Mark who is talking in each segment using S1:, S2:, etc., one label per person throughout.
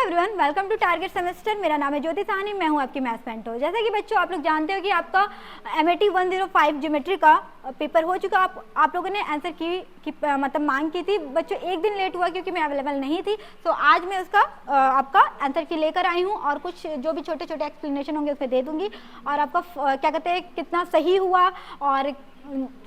S1: Everyone, welcome to target semester. मेरा नाम है ज्योति साहनी, मैं हूं आपकी मैथ्स मेंटर। जैसा कि बच्चों आप लोग जानते हो कि आपका MAT 105 ज्योमेट्री का पेपर हो चुका। आप लोगों ने आंसर की मतलब मांग की थी। बच्चों एक दिन लेट हुआ क्योंकि मैं अवेलेबल नहीं थी, तो आज मैं उसका आपका आंसर की लेकर आई हूँ और कुछ जो भी छोटे छोटे एक्सप्लेनेशन होंगे उसमें दे दूँगी। और आपका क्या कहते हैं कितना सही हुआ, और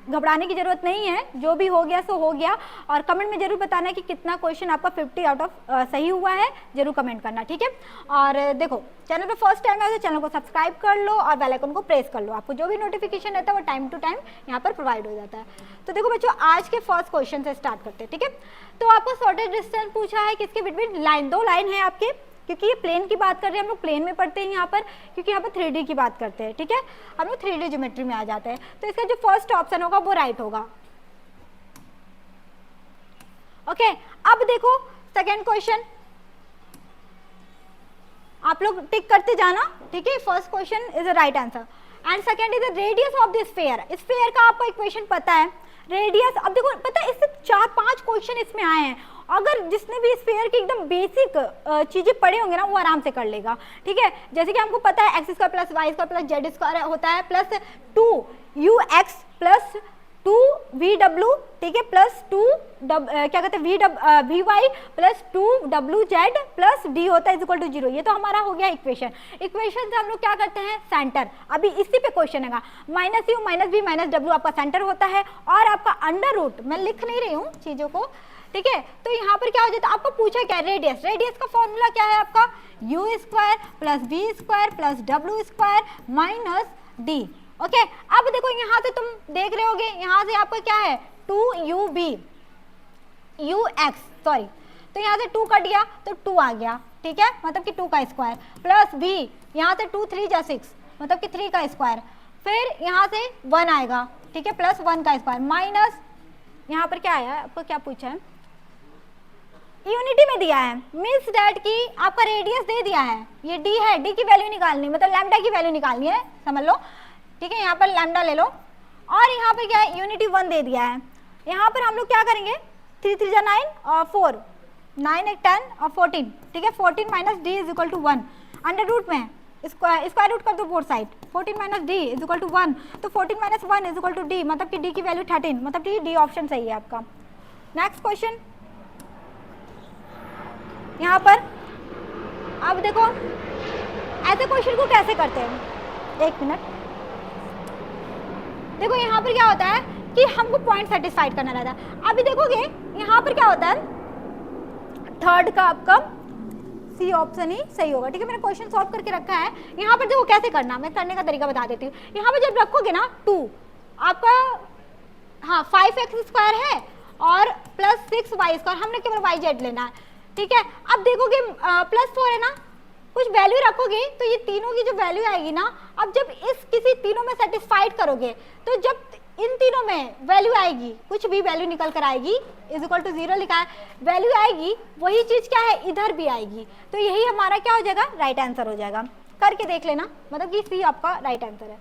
S1: घबराने की जरूरत नहीं है, जो भी हो गया सो हो गया। और कमेंट में जरूर बताना कि कितना क्वेश्चन आपका 50 आउट ऑफ सही हुआ है, जरूर कमेंट करना, ठीक है। और देखो, चैनल पे फर्स्ट टाइम है तो चैनल को सब्सक्राइब कर लो और बेल आइकन को प्रेस कर लो। आपको जो भी नोटिफिकेशन रहता है वो टाइम टू टाइम यहाँ पर प्रोवाइड हो जाता है। तो देखो बच्चों, आज के फर्स्ट क्वेश्चन से स्टार्ट करते हैं, ठीक है। तो आपको शॉर्टेज डिस्टेंस पूछा है, किसके बिटवीन लाइन, दो लाइन है आपके, क्योंकि ये प्लेन की बात कर रहे हैं, हम लोग प्लेन में पढ़ते हैं यहाँ पर, क्योंकि यहाँ पर 3D की बात करते हैं, ठीक है। हम लोग 3D ज्योमेट्री में आ जाते हैं। तो इसका जो फर्स्ट ऑप्शन होगा वो राइट होगा। ओके, अब देखो सेकेंड क्वेश्चन, आप लोग टिक करते जाना, ठीक है। First question is the right answer and second is the radius of the sphere. Sphere का आपको इक्वेशन पता है, रेडियस। अब देखो पता है, इससे 4-5 क्वेश्चन इसमें आए हैं। अगर जिसने भी स्फीयर की एकदम बेसिक चीजें पढ़े होंगे ना, वो आराम से कर लेगा, ठीक है। जैसे कि हमको पता है x² + y² + z² होता है, प्लस 2ux प्लस 2vw, ठीक है, प्लस 2 क्या कहते हैं vy plus 2wz plus d होता है इक्वल टू 0। ये तो हमारा हो गया इक्वेशन। इक्वेशन से हम लोग क्या करते हैं, सेंटर। अभी इसी पे क्वेश्चन है, -u -v -w आपका सेंटर होता है, और आपका अंडर रूट, मैं लिख नहीं रही हूँ चीजों को, ठीक है। तो यहाँ पर क्या हो जाता है, आपको पूछा क्या, रेडियस। रेडियस का फॉर्मूला क्या है आपका, u² + v² + w² minus d। Okay, अब देखो यहाँ से तुम देख रहे होगे, यहाँ से आपका क्या है 2ux, सॉरी, तो यहाँ से 2 कट गया तो 2 आ गया, ठीक है, मतलब कि 2 का स्क्वायर, प्लस v, यहाँ से 2 3 जा 6, मतलब कि 3 का स्क्वायर, फिर यहाँ से 1 आएगा, ठीक है, प्लस 1 का स्क्वायर, माइनस यहाँ पर क्या आया, आपको क्या पूछा है, यूनिटी में दिया है, मीन्स डैट की आपका रेडियस दे दिया है, ये d है, d की वैल्यू निकालनी, मतलब लैम्डा की वैल्यू निकालनी है, समझ लो, ठीक है। यहाँ पर लैम्डा ले लो, और यहाँ पर क्या है, यूनिटी 1 दे दिया है। यहाँ पर हम लोग क्या करेंगे, 3 3 जा 9 और 4, 9 1 10 और 14, ठीक है, 14 minus d is equal to 1, under root में स्क्वायर रूट कर दो both side, 14 minus d is equal to 1, तो 14 minus 1 is equal to d, मतलब कि d की वैल्यू 13, मतलब कि d ऑप्शन सही है आपका। नेक्स्ट क्वेश्चन यहाँ पर, अब देखो ऐसे क्वेश्चन को कैसे करते हैं, एक मिनट। देखो यहाँ पर क्या होता है कि हमको पॉइंट सेटिस्फाइड करना रहता है। अभी देखोगे यहाँ पर क्या होता है, थर्ड का आपका सी ऑप्शन ही सही होगा, ठीक है। मैंने क्वेश्चन सॉल्व करके रखा है। यहाँ पर देखो कैसे करना, मैं करने का तरीका बता देती हूँ। यहाँ पर जब रखोगे ना 2, आपका हाँ 5x² है और प्लस 6y², हमने केवल yz लेना है, ठीक है। अब देखोगे प्लस 4 है ना, कुछ वैल्यू रखोगे तो ये तीनों की जो वैल्यू आएगी ना, अब जब इस किसी तीनों में सेटिस्फाइड करोगे, तो जब इन तीनों में वैल्यू आएगी, कुछ भी वैल्यू निकल कर आएगी, इज इक्वल टू 0 लिखा है, वैल्यू आएगी, वही चीज क्या है इधर भी आएगी, तो यही हमारा क्या हो जाएगा, राइट आंसर हो जाएगा। करके देख लेना, मतलब कि सी आपका राइट आंसर है।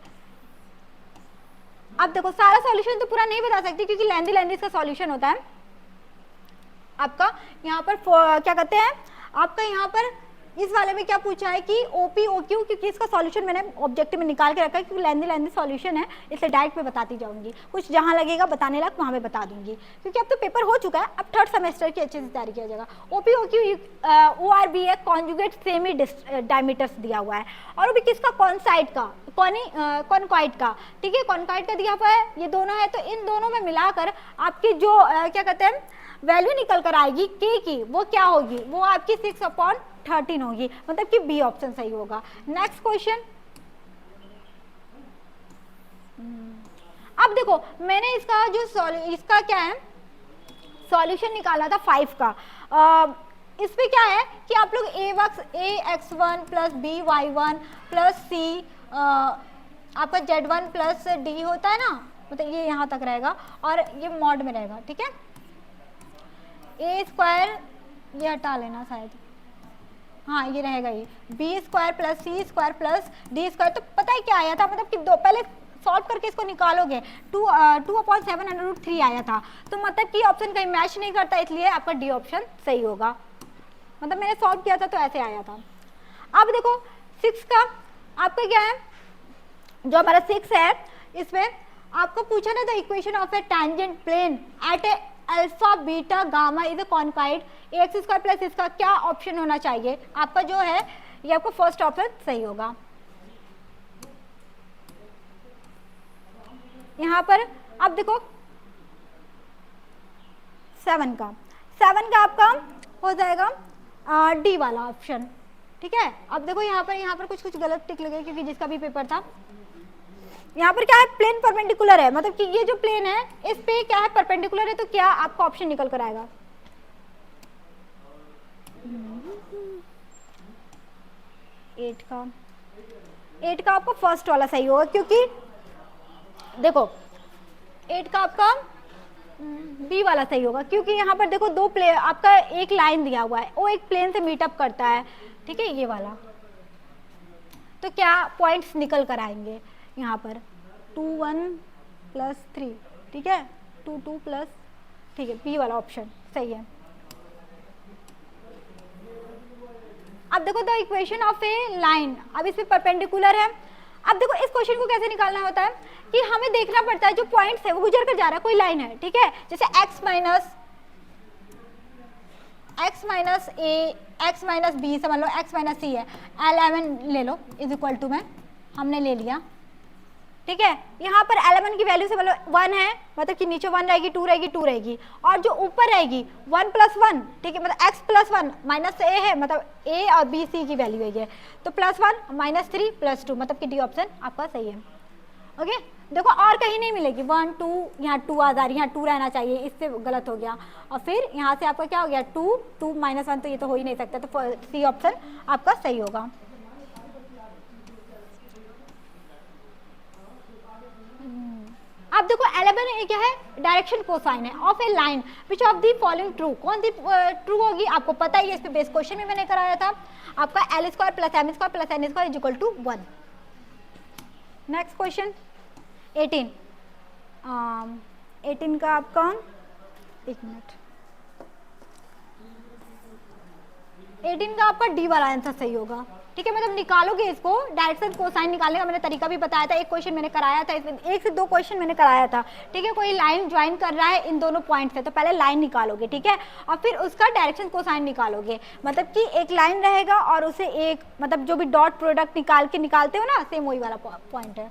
S1: अब देखो सारा सॉल्यूशन तो पूरा नहीं बता सकती, क्योंकि लेंदी इसका सॉल्यूशन होता है आपका। यहाँ पर क्या कहते हैं, आपका यहाँ पर इस वाले में क्या पूछा है कि OP OQ, क्योंकि इसका सॉल्यूशन मैंने ऑब्जेक्टिव में निकाल के रखा है, क्योंकि लेंदी सॉल्यूशन है, इसलिए डायरेक्ट में बताती जाऊंगी, कुछ जहाँ लगेगा बताने लग वहाँ में बता दूंगी, क्योंकि अब तो पेपर हो चुका है, अब थर्ड सेमेस्टर की अच्छे से तैयारी किया जाएगा। OP OQ ORB है, कॉन्जुगेट सेमी डायमीटर्स दिया हुआ है, और वो भी किसका, कॉनसाइड का, कॉनकॉइड का, ठीक है, कॉनकॉइड का दिया हुआ है, ये दोनों है। तो इन दोनों में मिलाकर आपकी जो क्या कहते हैं वैल्यू निकल कर आएगी k की, वो क्या होगी, वो आपकी 6/13 होगी, मतलब कि बी ऑप्शन सही होगा। नेक्स्ट क्वेश्चन, अब देखो मैंने इसका जो इसका क्या है सॉल्यूशन निकाला था 5 का। इस पे क्या है कि आप लोग ax1 plus by1 plus c आपका z1 प्लस d होता है ना, मतलब ये यहाँ तक रहेगा और ये मॉड में रहेगा, ठीक है। a² ये हटा लेना शायद, हाँ ये रहेगा, ये b² plus c² plus d²। तो पता है क्या आया था, मतलब कि दो पहले सॉल्व करके इसको निकालोगे 2/7√3 आया था, तो मतलब कि ऑप्शन कहीं मैच नहीं करता, इसलिए आपका डी ऑप्शन सही होगा। मतलब मैंने सॉल्व किया था तो ऐसे आया था। अब देखो 6 का आपका क्या है, जो हमारा 6 है इसमें आपको पूछा ना the equation of a tangent plane at a alpha beta gamma is a conicoid x square plus इसका क्या ऑप्शन होना चाहिए, आपका जो है ये आपको फर्स्ट ऑप्शन सही होगा। यहाँ पर अब देखो 7 का आपका हो जाएगा डी वाला ऑप्शन, ठीक है। अब देखो यहाँ पर कुछ गलत टिक लगे क्योंकि जिसका भी पेपर था, यहाँ पर क्या है प्लेन परपेंडिकुलर है, मतलब कि ये जो प्लेन है इस पे क्या है परपेंडिकुलर है, तो क्या आपका ऑप्शन निकल कर आएगा 8 का आपका फर्स्ट वाला सही होगा, क्योंकि देखो 8 का आपका बी वाला सही होगा, क्योंकि यहाँ पर देखो दो प्लेन आपका एक लाइन दिया हुआ है वो एक प्लेन से मीटअप करता है, ठीक है ये वाला, तो क्या पॉइंट्स निकल कर आएंगे यहाँ पर 2 1 प्लस 3, ठीक है 2 2 प्लस, ठीक है बी वाला ऑप्शन सही है। अब देखो the equation of A line, अब इसमें परपेंडिकुलर है। अब देखो इस क्वेश्चन को कैसे निकालना होता है कि हमें देखना पड़ता है जो पॉइंट्स है वो गुजर कर जा रहा है, कोई लाइन है, ठीक है, जैसे x माइनस बी समझ लो, x माइनस सी है, 11 ले लो इज इक्वल टू में हमने ले लिया, ठीक है। यहाँ पर 11 की वैल्यू से मतलब 1 है, मतलब कि नीचे 1 रहेगी 2 रहेगी 2 रहेगी, और जो ऊपर रहेगी 1 प्लस 1, ठीक है, मतलब x प्लस 1 माइनस ए है, मतलब a और b c की वैल्यू है, तो प्लस 1 माइनस 3 प्लस 2, मतलब कि डी ऑप्शन आपका सही है। ओके देखो और कहीं नहीं मिलेगी 1 2, यहाँ 2 आ जा रही है, यहाँ 2 रहना चाहिए, इससे गलत हो गया, और फिर यहाँ से आपका क्या हो गया 2 2 माइनस 1, तो ये तो हो ही नहीं सकता, तो सी ऑप्शन आपका सही होगा। अब देखो 11 क्या है डायरेक्शन कोसाइन है of A line which of the following true, कौन सी ट्रू होगी आपको पता ही है, इस पे बेस क्वेश्चन भी मैंने कराया था आपका l square plus m square plus n square is equal to 1। Next question 18 का आपका एक मिनट 18 का आपका डी वाला आंसर सही होगा, ठीक है, मतलब निकालोगे इसको डायरेक्शन कोसाइन निकालने का मैंने तरीका भी बताया था, एक क्वेश्चन मैंने कराया था, इसमें 1 से 2 क्वेश्चन मैंने कराया था, ठीक है। कोई लाइन ज्वाइन कर रहा है इन दोनों पॉइंट से, तो पहले लाइन निकालोगे, ठीक है, और फिर उसका डायरेक्शन कोसाइन निकालोगे, मतलब कि एक लाइन रहेगा और उसे एक मतलब जो भी डॉट प्रोडक्ट निकालते हो ना, सेम वही वाला पॉइंट है,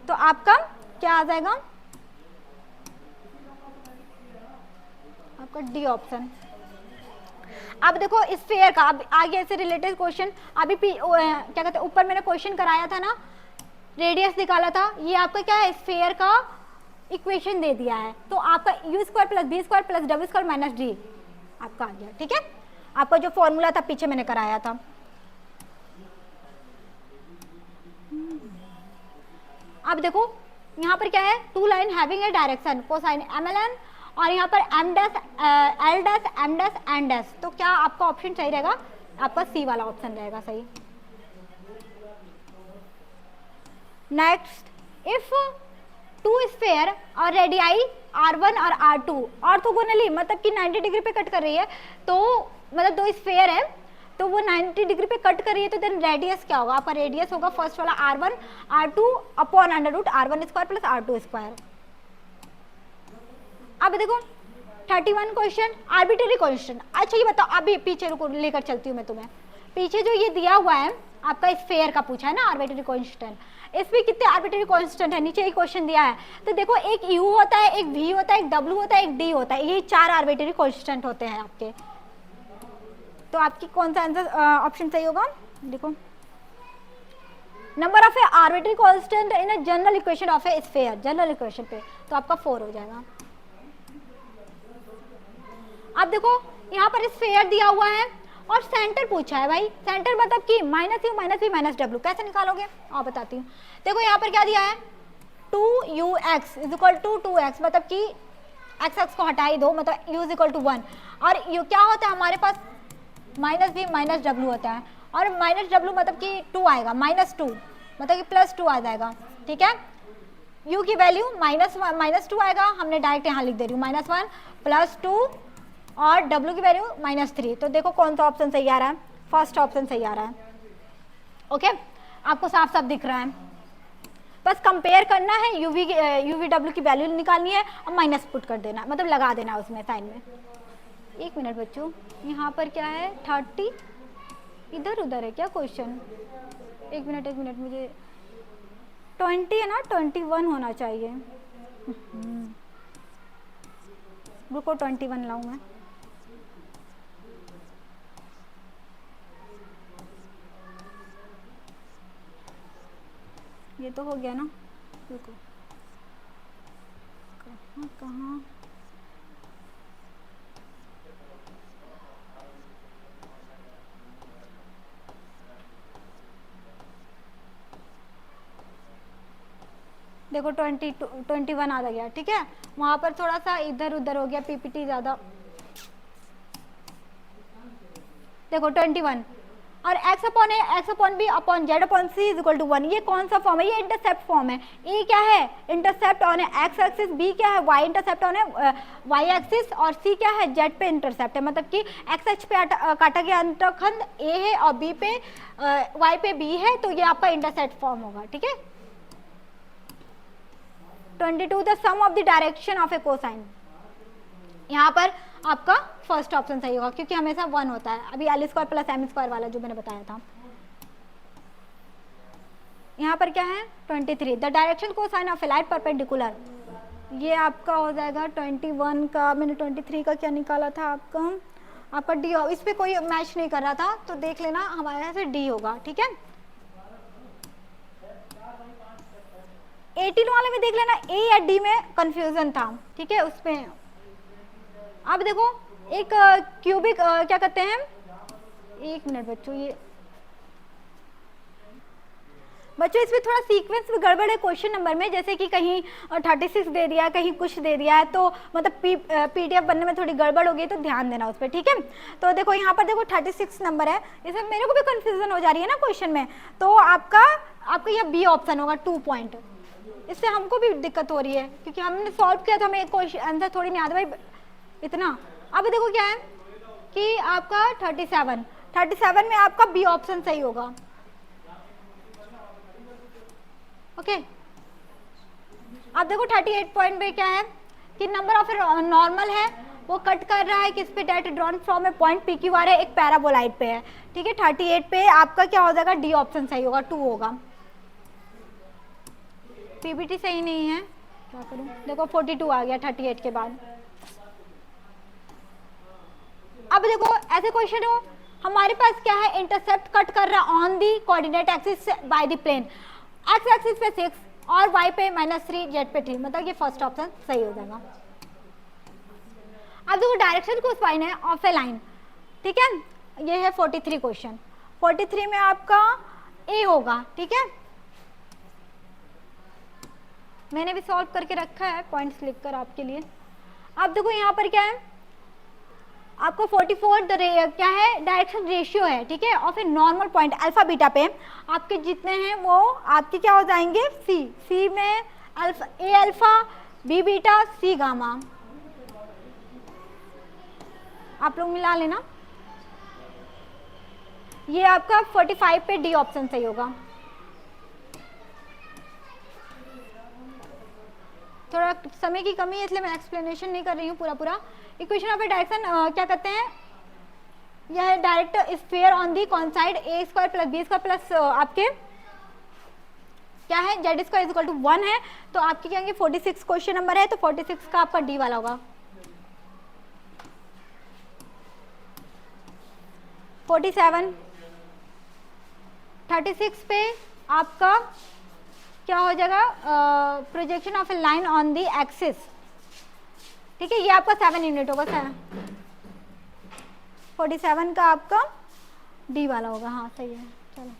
S1: तो आपका क्या आ जाएगा आपका डी ऑप्शन। अब देखो स्फीयर का, अब आगे से रिलेटेड क्वेश्चन, अभी क्या कहते हैं ऊपर मैंने क्वेश्चन कराया था ना, रेडियस निकाला था, ये आपका क्या है स्फीयर का इक्वेशन दे दिया है, तो आपका u square plus B square plus W square minus D आपका आ गया, ठीक है, आपका जो फॉर्मूला था पीछे मैंने कराया था। अब देखो यहाँ पर क्या है 2 line having a direction cosine mln, और यहाँ पर m dash l dash m dash n dash, तो क्या आपका ऑप्शन सही रहेगा, आपका सी वाला ऑप्शन रहेगा सही। नेक्स्ट इफ 2 स्फीयर और रेडियाई r1 और r2 ऑर्थोगोनली मतलब कि 90 डिग्री पे कट कर रही है, तो मतलब 2 स्फीयर है तो वो 90 डिग्री पे कट कर रही है, तो देन रेडियस क्या होगा, आपका रेडियस होगा फर्स्ट वाला r1 r2 upon under root r1 square plus r2 square. अब देखो 31 क्वेश्चन आर्बिट्रेरी क्वेश्चन, अच्छा ये बताओ अभी पीछे रुको लेकर चलती हूँ मैं तुम्हें, पीछे जो ये दिया हुआ है आपका स्फीयर का पूछा है ना आर्बिट्रेरी कांस्टेंट, इसमें कितने आर्बिट्रेरी कांस्टेंट है नीचे एक क्वेश्चन दिया है, तो देखो एक u होता है, एक v होता है, एक w होता है, एक d होता है, ये 4 आर्बिट्रेरी कांस्टेंट होते हैं आपके, तो आपकी कौन सा आंसर ऑप्शन सही होगा, देखो number of A arbitrary constant in a general equation of A sphere, general equation पे तो आपका 4 हो जाएगा। अब देखो यहाँ पर स्फीयर दिया हुआ है और सेंटर पूछा है भाई, सेंटर मतलब कि minus U minus V minus W, कैसे निकालोगे आप बताती हूँ। देखो यहाँ पर क्या दिया है 2ux is equal to 2x, मतलब कि x को हटा ही दो, मतलब u इज इक्वल टू 1, और u क्या होता है हमारे पास माइनस वी माइनस डब्ल्यू होता है, और माइनस डब्ल्यू मतलब कि 2 आएगा, माइनस 2 मतलब कि प्लस 2 आ जाएगा, ठीक है। u की वैल्यू माइनस 2 आएगा, हमने डायरेक्ट यहाँ लिख दे रही हूँ -1 प्लस 2 और W की वैल्यू -3। तो देखो कौन सा ऑप्शन सही आ रहा है, फर्स्ट ऑप्शन सही आ रहा है। ओके, आपको साफ साफ दिख रहा है, बस कंपेयर करना है, यूवी डब्ल्यू की वैल्यू निकालनी है और माइनस पुट कर देना, मतलब लगा देना उसमें साइन में। एक मिनट बच्चों, यहाँ पर क्या है 30, इधर उधर है क्या क्वेश्चन? एक मिनट मुझे 20 है ना, 21 होना चाहिए। रुको 21 लाऊं मैं। ये तो हो गया ना, रुको कहाँ देखो 21 आ गया, ठीक है। वहां पर थोड़ा सा इधर उधर हो गया, पीपीटी ज्यादा। देखो 21 और x upon A X upon B upon Z upon C is equal to 1। ये कौन सा फॉर्म है? ये इंटरसेप्ट फॉर्म है। ए क्या है? Intercept on X axis, B क्या है? Y intercept on Y axis, और सी क्या है? जेड पे इंटरसेप्ट है। मतलब कि एक्स एक्स पे काटा गया अंतखंड ए है और बी पे वाई पे बी है, तो ये आपका इंटरसेप्ट फॉर्म होगा, ठीक है। 22 the sum of the direction of a cosine. यहाँ पर आपका फर्स्ट ऑप्शन सही होगा क्योंकि हमेशा 1 होता है। अभी L square plus M square वाला जो मैंने बताया था। यहाँ पर क्या है 23 the direction cosine of A light perpendicular. ये आपका हो जाएगा 21 का, मैंने 23 का क्या निकाला था आपका डी। इस पे कोई मैच नहीं कर रहा था तो देख लेना, हमारे यहाँ से डी होगा, ठीक है। 18 वाले में देख लेना ए या डी में कंफ्यूजन था, ठीक है। उसमें अब देखो एक क्यूबिक क्या कहते हैं, एक मिनट बच्चों, ये बच्चों इसमें थोड़ा सीक्वेंस में गड़बड़ है क्वेश्चन नंबर में। जैसे कि कहीं 36 दे दिया, कहीं कुछ दे दिया है, तो मतलब पीडीएफ बनने में थोड़ी गड़बड़ हो गई, तो ध्यान देना उस पर, ठीक है। तो देखो यहाँ पर देखो 36 नंबर है, इसमें मेरे को भी कंफ्यूजन हो जा रही है ना क्वेश्चन में। तो आपका यह बी ऑप्शन होगा 2 पॉइंट। इससे हमको भी दिक्कत हो रही है क्योंकि हमने सॉल्व किया था, हमें क्वेश्चन आंसर थोड़ी नहीं आता भाई इतना। अब देखो क्या है कि आपका 37 में आपका बी ऑप्शन सही होगा, ओके। अब देखो 38 पॉइंट पे क्या है कि नंबर ऑफ नॉर्मल है, वो कट कर रहा है किस पे? Direct drawn from A point P Q R है, एक पैराबोलाइड पे है, ठीक है। 38 पे आपका क्या हो जाएगा? डी ऑप्शन सही होगा, 2 होगा। पीपीटी सही नहीं है, क्या करूं? देखो 42 आ गया 38 के बाद। अब देखो ऐसे क्वेश्चन हो, हमारे पास क्या है? इंटरसेप्ट कट कर रहा on the coordinate axis by the plane, X axis पे 6 और वाई पे -3, जेड पे 3, मतलब ये फर्स्ट ऑप्शन सही हो जाएगा। अब देखो डायरेक्शन को फाइन है ऑफ ए लाइन, ठीक है। ये है 43 क्वेश्चन, 43 में आपका ए होगा, ठीक है। मैंने भी सॉल्व करके रखा है पॉइंट्स लिखकर आपके लिए। अब देखो यहाँ पर क्या है आपको 44 क्या है? डायरेक्शन रेशियो है, ठीक है, of a normal point alpha beta पे। आपके जितने हैं वो आपके क्या हो जाएंगे? सी में अल्फा, ए अल्फा, बी बीटा, सी गामा। आप लोग मिला लेना। ये आपका 45 पे डी ऑप्शन सही होगा। थोड़ा समय की कमी है इसलिए मैं एक्सप्लेनेशन नहीं कर रही हूँ पूरा। इक्वेशन ऑफ ए डायरेक्शन क्या कहते हैं? यह डायरेक्ट स्फीयर ऑन दी कौन side? A square plus B square plus आपके क्या है? Z square is equal to 1 है। तो आपके क्या 46 क्वेश्चन नंबर है, तो 46 का आपका डी वाला होगा। 47 36 पे आपका क्या हो जाएगा? Projection of A line on the axis, ठीक है। ये आपका 7 यूनिट होगा। 47 का आपका डी वाला होगा, हाँ सही है। चलो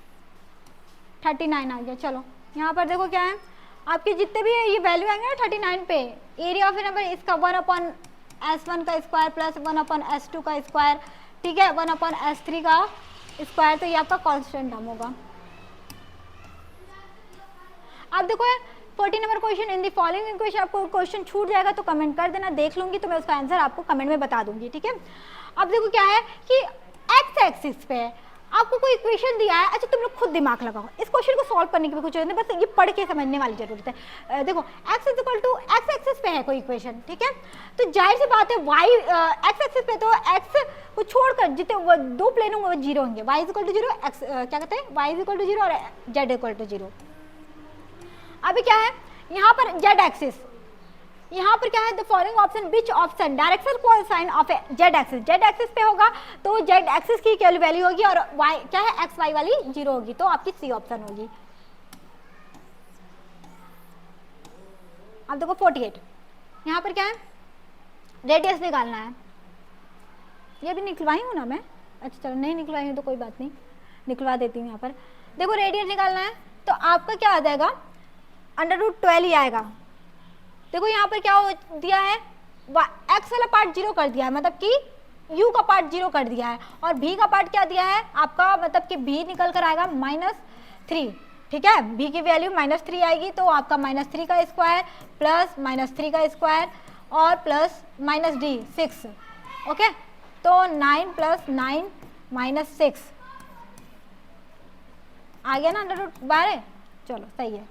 S1: 39 आ गया। चलो यहाँ पर देखो क्या है आपके जितने भी ये वैल्यू आएंगे ना 39 पे, एरिया ऑफ ए नंबर इसका 1/S1 का स्क्वायर प्लस 1/S2 का स्क्वायर, ठीक है, 1/S3 का स्क्वायर, तो ये आपका कांस्टेंट टर्म होगा। अब देखो 14 number question, in the following equation, आपको क्वेश्चन छूट जाएगा तो कमेंट कर देना, देख लूंगी तो मैं उसका आंसर आपको कमेंट में बता दूंगी, ठीक है। अब देखो क्या है कि एक्स एक्सिस पे आपको कोई इक्वेशन दिया है, अच्छा तुम लोग खुद दिमाग लगाओ, इस क्वेश्चन को सॉल्व करने की भी कुछ जरूरत नहीं, बस ये पढ़ के समझने वाली जरूरत है। देखो x is equal to X axis पे है कोई इक्वेशन, ठीक है, तो जाहिर सी बात है y एक्स एक्सिस पे तो x को छोड़कर जितने दो प्लेन होंगे वो जीरो होंगे, y is equal to zero, X क्या कहते हैं y is equal to zero और z इक्वल टू जीरो। अभी क्या है यहाँ पर z एक्सिस, यहाँ पर क्या है the following option which option direction cosine of Z axis, Z axis पे होगा तो जेड एक्सिस की क्या वैल्यू होगी और y क्या है एक्स वाई वाली जीरो होगी, तो आपकी सी ऑप्शन होगी। अब देखो 48, यहाँ पर क्या है रेडियस निकालना है, ये भी निकलवाई हूँ ना मैं, अच्छा चलो नहीं निकलवाई हूँ तो कोई बात नहीं, निकलवा देती हूँ। यहाँ पर देखो रेडियस निकालना है तो आपका क्या आ जाएगा √12 ही आएगा। देखो यहाँ पर क्या दिया है एक्स वाला पार्ट जीरो कर दिया है, मतलब कि u का पार्ट जीरो कर दिया है, और v का पार्ट क्या दिया है आपका, मतलब कि v निकल कर आएगा -3, ठीक है, v की वैल्यू -3 आएगी तो आपका -3 का स्क्वायर प्लस -3 का स्क्वायर और प्लस -d 6, ओके, तो 9 + 9 - 6 आ गया ना √12, चलो सही है।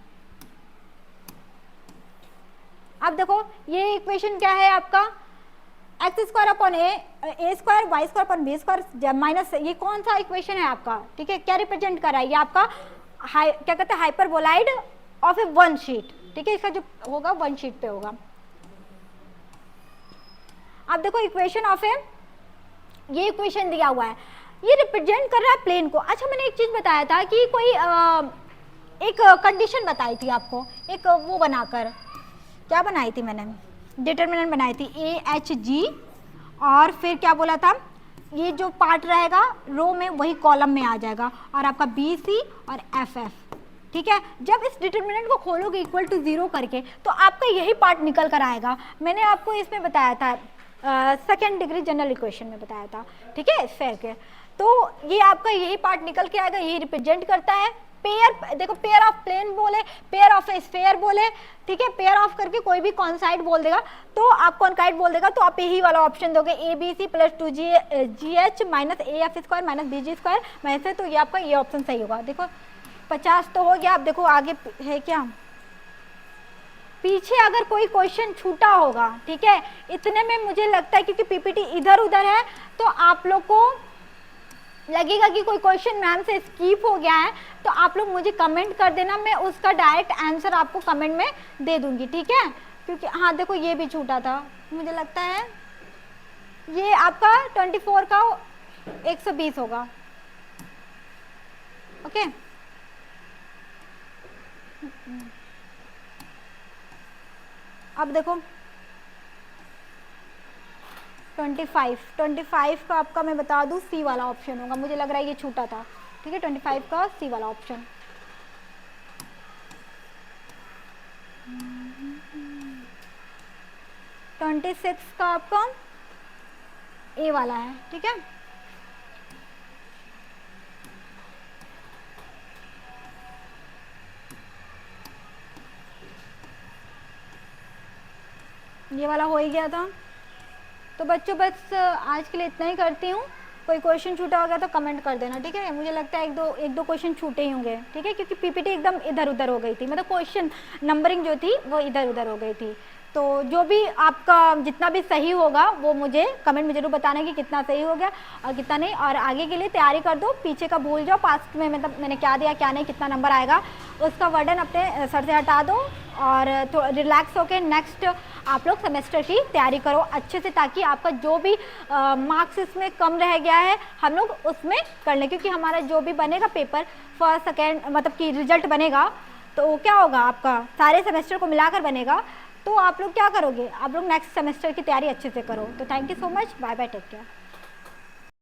S1: अब देखो ये इक्वेशन क्या है आपका x² upon a square y square upon b square minus, ये कौन सा इक्वेशन है आपका, ठीक है, क्या रिप्रेजेंट कर रहा है, ये आपका क्या कहते हैं hyperboloid of A one sheet, ठीक है, इसका जो होगा वन शीट पे होगा। अब देखो इक्वेशन ऑफ ए, ये इक्वेशन दिया हुआ है, ये रिप्रेजेंट कर रहा है प्लेन को। अच्छा मैंने एक चीज बताया था कि कोई एक कंडीशन बताई थी आपको, एक वो बनाकर क्या बनाई थी मैंने, डिटरमिनेंट बनाई थी AHG, और फिर क्या बोला था ये जो पार्ट रहेगा रो में वही कॉलम में आ जाएगा, और आपका BC और FF, ठीक है। जब इस डिटरमिनेंट को खोलोगे इक्वल टू 0 करके तो आपका यही पार्ट निकल कर आएगा। मैंने आपको इसमें बताया था सेकेंड डिग्री जनरल इक्वेशन में बताया था, ठीक है, स्फेयर के, तो ये आपका यही पार्ट निकल के आएगा, यही रिप्रेजेंट करता है पेयर। देखो पेयर ऑफ प्लेन बोले, पेयर ऑफ स्फेयर बोले, ठीक है, पेयर ऑफ करके कोई भी कॉन्साइड बोल देगा तो आप कॉन्काइड बोल देगा तो आप यही वाला ऑप्शन दोगे ABC + 2GH - AF² - BG² वैसे, तो ये आपका ये ऑप्शन सही होगा। देखो 50 तो हो गया। अब देखो आगे है क्या, पीछे अगर कोई क्वेश्चन छूटा होगा, ठीक है, इतने में मुझे लगता है क्योंकि PPT इधर उधर है तो आप लोग को लगेगा कि कोई क्वेश्चन मैम से स्किप हो गया है, तो आप लोग मुझे कमेंट कर देना, मैं उसका डायरेक्ट आंसर आपको कमेंट में दे दूंगी, ठीक है। क्योंकि हाँ देखो ये भी छूटा था, मुझे लगता है ये आपका 24 का 120 होगा, ओके। अब देखो 25 का आपका मैं बता दूं सी वाला ऑप्शन होगा, मुझे लग रहा है ये छूटा था, ठीक है, 25 का सी वाला ऑप्शन। तो 26 का आपका ए वाला है, ठीक है। ये वाला हो ही गया था। तो बच्चों बस आज के लिए इतना ही करती हूँ, कोई क्वेश्चन छूटा हो गया तो कमेंट कर देना, ठीक है। मुझे लगता है एक दो क्वेश्चन छूटे ही होंगे, ठीक है, क्योंकि PPT एकदम इधर उधर हो गई थी, मतलब क्वेश्चन नंबरिंग जो थी वो इधर उधर हो गई थी। तो जो भी आपका जितना भी सही होगा वो मुझे कमेंट में जरूर बताना कि कितना सही हो गया और कितना नहीं, और आगे के लिए तैयारी कर दो, पीछे का भूल जाओ, पास्ट में मतलब मैंने क्या दिया क्या नहीं, कितना नंबर आएगा उसका वर्डन अपने सर से हटा दो और तो रिलैक्स होके नेक्स्ट आप लोग सेमेस्टर की तैयारी करो अच्छे से, ताकि आपका जो भी मार्क्स इसमें कम रह गया है हम लोग उसमें कर लें, क्योंकि हमारा जो भी बनेगा पेपर फर्स्ट सेकेंड मतलब कि रिजल्ट बनेगा तो क्या होगा आपका सारे सेमेस्टर को मिलाकर बनेगा, तो आप लोग क्या करोगे, आप लोग नेक्स्ट सेमेस्टर की तैयारी अच्छे से करो। तो thank you so much, bye bye, take care.